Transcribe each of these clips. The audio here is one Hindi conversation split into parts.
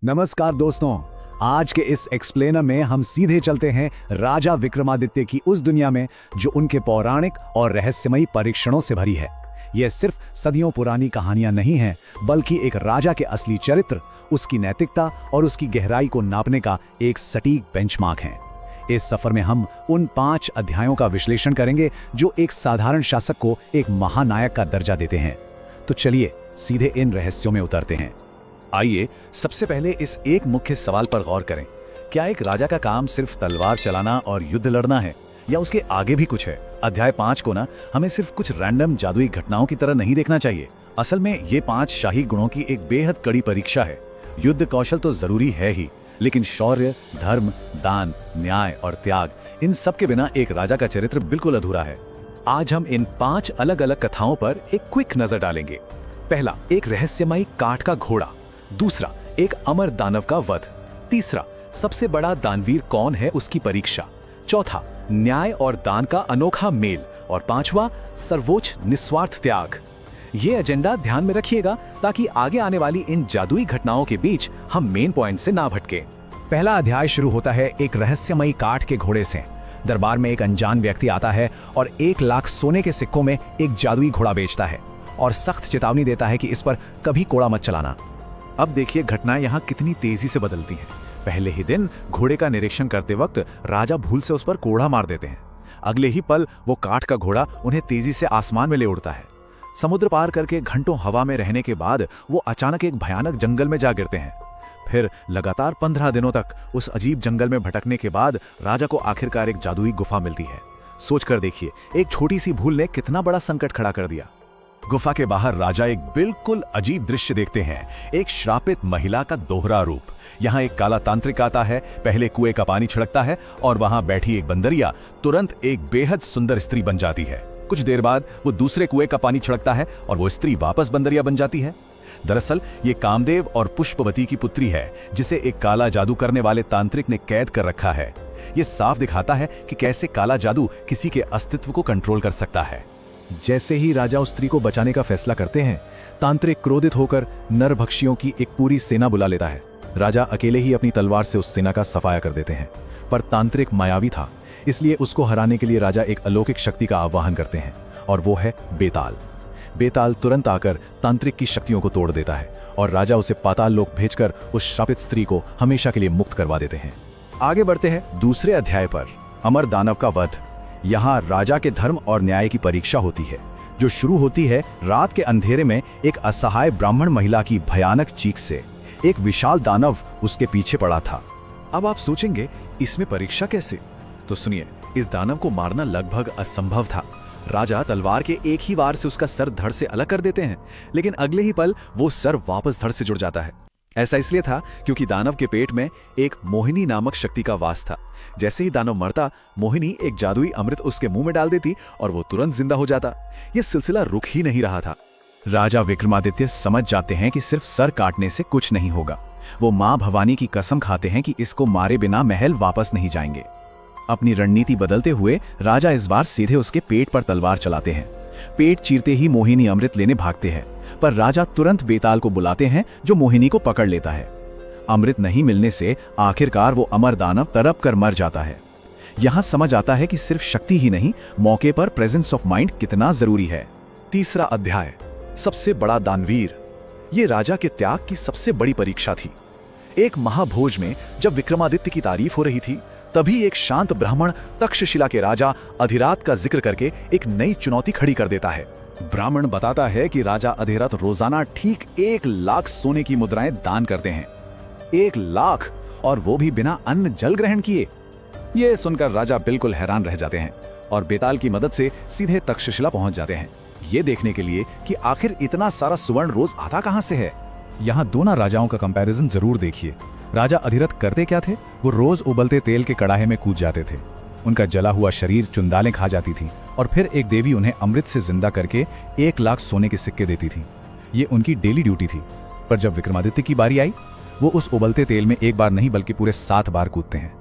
नमस्कार दोस्तों, आज के इस एक्सप्लेनर में हम सीधे चलते हैं राजा विक्रमादित्य की उस दुनिया में जो उनके पौराणिक और रहस्यमयी परीक्षणों से भरी है। यह सिर्फ सदियों पुरानी कहानियां नहीं हैं, बल्कि एक राजा के असली चरित्र, उसकी नैतिकता और उसकी गहराई को नापने का एक सटीक बेंचमार्क है। इस सफर में हम उन 5 अध्यायों का विश्लेषण करेंगे जो एक साधारण शासक को एक महानायक का दर्जा देते हैं। तो चलिए सीधे इन रहस्यों में उतरते हैं। आइए सबसे पहले इस एक मुख्य सवाल पर गौर करें। क्या एक राजा का काम सिर्फ तलवार चलाना और युद्ध लड़ना है, या उसके आगे भी कुछ है? अध्याय 5 को हमें सिर्फ कुछ रैंडम जादुई घटनाओं की तरह नहीं देखना चाहिए। असल में ये 5 शाही गुणों की एक बेहद कड़ी परीक्षा है। युद्ध कौशल तो जरूरी है ही, लेकिन शौर्य, धर्म, दान, न्याय और त्याग, इन सब के बिना एक राजा का चरित्र बिल्कुल अधूरा है। आज हम इन 5 अलग अलग कथाओं पर एक क्विक नजर डालेंगे। पहला, एक रहस्यमयी काठ का घोड़ा। दूसरा, एक अमर दानव का वध। तीसरा, सबसे बड़ा दानवीर कौन है, उसकी परीक्षा। चौथा, न्याय और दान का अनोखा मेल। और पांचवा, सर्वोच्च निस्वार्थ त्याग। ये एजेंडा ध्यान में रखिएगा ताकि आगे आने वाली इन जादुई घटनाओं के बीच हम मेन पॉइंट से ना भटके। पहला अध्याय शुरू होता है एक रहस्यमयी काठ के घोड़े से। दरबार में एक अनजान व्यक्ति आता है और 1 लाख सोने के सिक्कों में एक जादुई घोड़ा बेचता है और सख्त चेतावनी देता है कि इस पर कभी कोड़ा मत चलाना। अब देखिए घटनाएं यहाँ कितनी तेजी से बदलती हैं। पहले ही दिन घोड़े का निरीक्षण करते वक्त राजा भूल से उस पर कोड़ा मार देते हैं। अगले ही पल वो काठ का घोड़ा उन्हें तेजी से आसमान में ले उड़ता है। समुद्र पार करके घंटों हवा में रहने के बाद वो अचानक एक भयानक जंगल में जा गिरते हैं। फिर लगातार 15 दिनों तक उस अजीब जंगल में भटकने के बाद राजा को आखिरकार एक जादुई गुफा मिलती है। सोचकर देखिए, एक छोटी सी भूल ने कितना बड़ा संकट खड़ा कर दिया। गुफा के बाहर राजा एक बिल्कुल अजीब दृश्य देखते हैं। एक श्रापित महिला का दोहरा रूप। यहाँ एक काला तांत्रिक आता है, पहले कुएं का पानी छिड़कता है और वहां बैठी एक बंदरिया तुरंत एक बेहद सुंदर स्त्री बन जाती है। कुछ देर बाद वो दूसरे कुएं का पानी छिड़कता है और वो स्त्री वापस बंदरिया बन जाती है। दरअसल ये कामदेव और पुष्पवती की पुत्री है, जिसे एक काला जादू करने वाले तांत्रिक ने कैद कर रखा है। ये साफ दिखाता है कि कैसे काला जादू किसी के अस्तित्व को कंट्रोल कर सकता है। जैसे ही राजा उस स्त्री को बचाने का फैसला करते हैं, तांत्रिक क्रोधित होकर नरभक्षियों की एक पूरी सेना बुला लेता है। राजा अकेले ही अपनी तलवार से उस सेना का सफाया कर देते हैं, पर तांत्रिक मायावी था, इसलिए उसको हराने के लिए राजा एक अलौकिक शक्ति का आह्वान करते हैं, और वो है बेताल। बेताल तुरंत आकर तांत्रिक की शक्तियों को तोड़ देता है और राजा उसे पाताल लोक भेजकर उस श्रापित स्त्री को हमेशा के लिए मुक्त करवा देते हैं। आगे बढ़ते हैं दूसरे अध्याय पर, अमर दानव का वध। यहाँ राजा के धर्म और न्याय की परीक्षा होती है, जो शुरू होती है रात के अंधेरे में एक असहाय ब्राह्मण महिला की भयानक चीख से। एक विशाल दानव उसके पीछे पड़ा था। अब आप सोचेंगे, इसमें परीक्षा कैसे? तो सुनिए, इस दानव को मारना लगभग असंभव था। राजा तलवार के एक ही वार से उसका सर धड़ से अलग कर देते हैं, लेकिन अगले ही पल वो सर वापस धड़ से जुड़ जाता है। ऐसा इसलिए था क्योंकि दानव के पेट में एक मोहिनी नामक शक्ति का वास था। जैसे ही दानव मरता, मोहिनी एक जादुई अमृत उसके मुंह में डाल देती और वो तुरंत जिंदा हो जाता। यह सिलसिला रुक ही नहीं रहा था। राजा विक्रमादित्य समझ जाते हैं कि सिर्फ सर काटने से कुछ नहीं होगा। वो मां भवानी की कसम खाते हैं कि इसको मारे बिना महल वापस नहीं जाएंगे। अपनी रणनीति बदलते हुए राजा इस बार सीधे उसके पेट पर तलवार चलाते हैं। पेट चीरते ही मोहिनी अमृत लेने भागते हैं, पर राजा तुरंत बेताल को बुलाते हैं, जो मोहिनी को पकड़ लेता है। अमृत नहीं मिलने से आखिरकार वो अमर दानव तड़प कर मर जाता है। यहां समझ आता है कि सिर्फ शक्ति ही नहीं, मौके पर प्रेजेंस ऑफ माइंड कितना जरूरी है। तीसरा अध्याय, सबसे बड़ा दानवीर। ये राजा के त्याग की सबसे बड़ी परीक्षा थी। एक महाभोज में जब विक्रमादित्य की तारीफ हो रही थी, तभी एक शांत ब्राह्मण तक्षशिला के राजा अधिरात का जिक्र करके एक नई चुनौती खड़ी कर देता है। ब्राह्मण बताता है कि राजा अधिरात रोजाना ठीक 1 लाख सोने की मुद्राएं दान करते हैं। 1 लाख, और वो भी बिना अन्न जल ग्रहण किए। ये सुनकर राजा बिल्कुल हैरान रह जाते हैं और बेताल की मदद से सीधे तक्षशिला पहुंच जाते हैं, ये देखने के लिए कि आखिर इतना सारा सुवर्ण रोज आता कहां से है। यहाँ दोनों राजाओं का कंपैरिजन जरूर देखिए। राजा अधिरथ करते क्या थे? वो रोज उबलते तेल के कड़ाहे में कूद जाते थे। उनका जला हुआ शरीर चुंदालें खा जाती थी और फिर एक देवी उन्हें अमृत से जिंदा करके 1 लाख सोने के सिक्के देती थी। ये उनकी डेली ड्यूटी थी। पर जब विक्रमादित्य की बारी आई, वो उस उबलते तेल में एक बार नहीं बल्कि पूरे 7 बार कूदते हैं।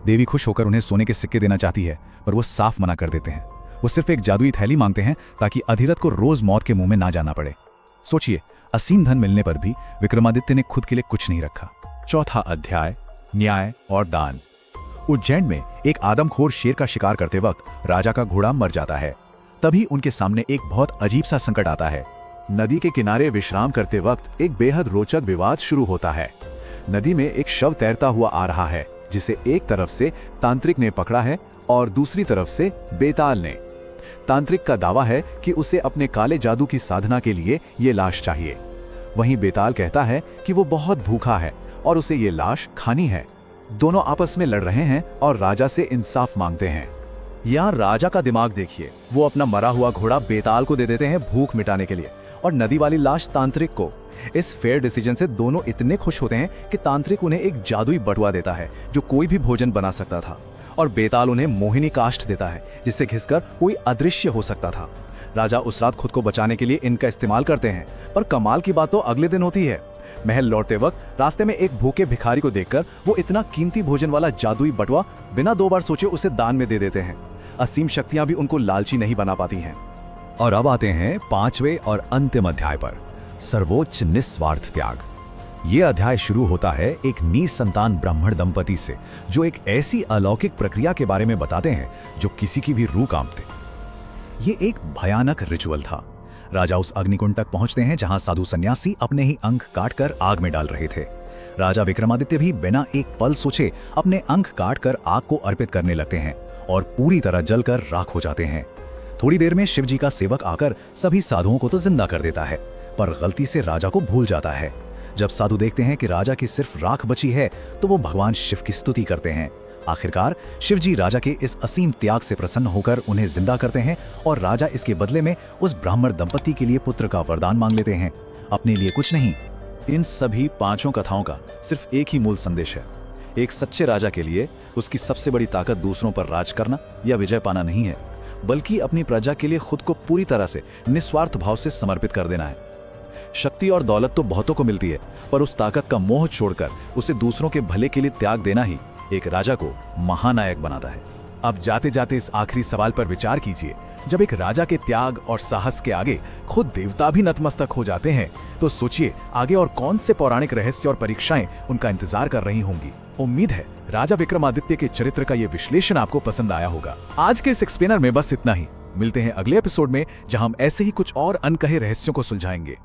देवी खुश होकर उन्हें सोने के सिक्के देना चाहती है, पर वो साफ मना कर देते हैं। वो सिर्फ एक जादुई थैली मांगते हैं ताकि अधिरथ को रोज मौत के मुंह में ना जाना पड़े। सोचिए, असीम धन मिलने पर भी विक्रमादित्य ने खुद के लिए कुछ नहीं रखा। चौथा अध्याय, न्याय और दान। उज्जैन में एक आदमखोर शेर का शिकार करते वक्त राजा का घोड़ा मर जाता है। तभी उनके सामने एक बहुत अजीब सा संकट आता है। नदी के किनारे विश्राम करते वक्त एक बेहद रोचक विवाद शुरू होता है। नदी में एक शव तैरता हुआ आ रहा है, जिसे एक तरफ से तांत्रिक ने पकड़ा है और दूसरी तरफ से बेताल ने। तांत्रिक का दावा है कि उसे अपने काले जादू की साधना के लिए ये लाश चाहिए। वहीं बेताल कहता है कि वो बहुत भूखा है और उसे ये लाश खानी है। दोनों आपस में लड़ रहे हैं और राजा से इंसाफ मांगते हैं। यहाँ राजा का दिमाग देखिए, वो अपना मरा हुआ घोड़ा बेताल को दे देते हैं भूख मिटाने के लिए और नदी वाली लाश तांत्रिक को। इस फेयर डिसीजन से दोनों इतने खुश होते हैं कि तांत्रिक उन्हें एक जादुई बटुआ देता है जो कोई भी भोजन बना सकता था, और बेताल उन्हें मोहिनी काष्ठ देता है जिससे घिसकर कोई अदृश्य हो सकता था। राजा उस रात खुद को बचाने के लिए इनका इस्तेमाल करते हैं, पर कमाल की बात तो अगले दिन होती है। महल लौटते वक्त रास्ते में एक भूखे भिखारी को देखकर वो इतना कीमती भोजन वाला जादुई बटुआ बिना 2 बार सोचे उसे दान में दे देते हैं। असीम शक्तियां भी उनको लालची नहीं बना पाती हैं। और अब आते हैं 5वें और अंतिम अध्याय पर, सर्वोच्च निस्वार्थ त्याग। ये अध्याय शुरू होता है एक निसंतान ब्राह्मण दंपति से, जो एक ऐसी अलौकिक प्रक्रिया के बारे में बताते हैं जो किसी की भी रूह कांपते। ये एक भयानक रिचुअल था। राजा उस अग्निकुंड तक पहुंचते हैं जहां साधु सन्यासी अपने ही अंग काटकर आग में डाल रहे थे। राजा विक्रमादित्य भी बिना एक पल सोचे अपने अंग काटकर आग को अर्पित करने लगते हैं और पूरी तरह जलकर राख हो जाते हैं। थोड़ी देर में शिवजी का सेवक आकर सभी साधुओं को तो जिंदा कर देता है, पर गलती से राजा को भूल जाता है। जब साधु देखते हैं कि राजा की सिर्फ राख बची है तो वो भगवान शिव की स्तुति करते हैं। आखिरकार शिवजी राजा के इस असीम त्याग से प्रसन्न होकर उन्हें जिंदा करते हैं और राजा इसके बदले में उस ब्राह्मण दंपति के लिए पुत्र का वरदान मांग लेते हैं, अपने लिए कुछ नहीं। इन सभी 5 कथाओं का सिर्फ एक ही मूल संदेश है। एक सच्चे राजा के लिए उसकी सबसे बड़ी ताकत दूसरों पर राज करना या विजय पाना नहीं है, बल्कि अपनी प्रजा के लिए खुद को पूरी तरह से निस्वार्थ भाव से समर्पित कर देना है। शक्ति और दौलत तो बहुतों को मिलती है, पर उस ताकत का मोह छोड़कर उसे दूसरों के भले के लिए त्याग देना ही एक राजा को महानायक बनाता है। अब जाते जाते इस आखिरी सवाल पर विचार कीजिए, जब एक राजा के त्याग और साहस के आगे खुद देवता भी नतमस्तक हो जाते हैं, तो सोचिए आगे और कौन से पौराणिक रहस्य और परीक्षाएं उनका इंतजार कर रही होंगी। उम्मीद है राजा विक्रमादित्य के चरित्र का ये विश्लेषण आपको पसंद आया होगा। आज के इस एक्सप्लेनर में बस इतना ही। मिलते हैं अगले एपिसोड में, जहां हम ऐसे ही कुछ और अनकहे रहस्यों को सुलझाएंगे।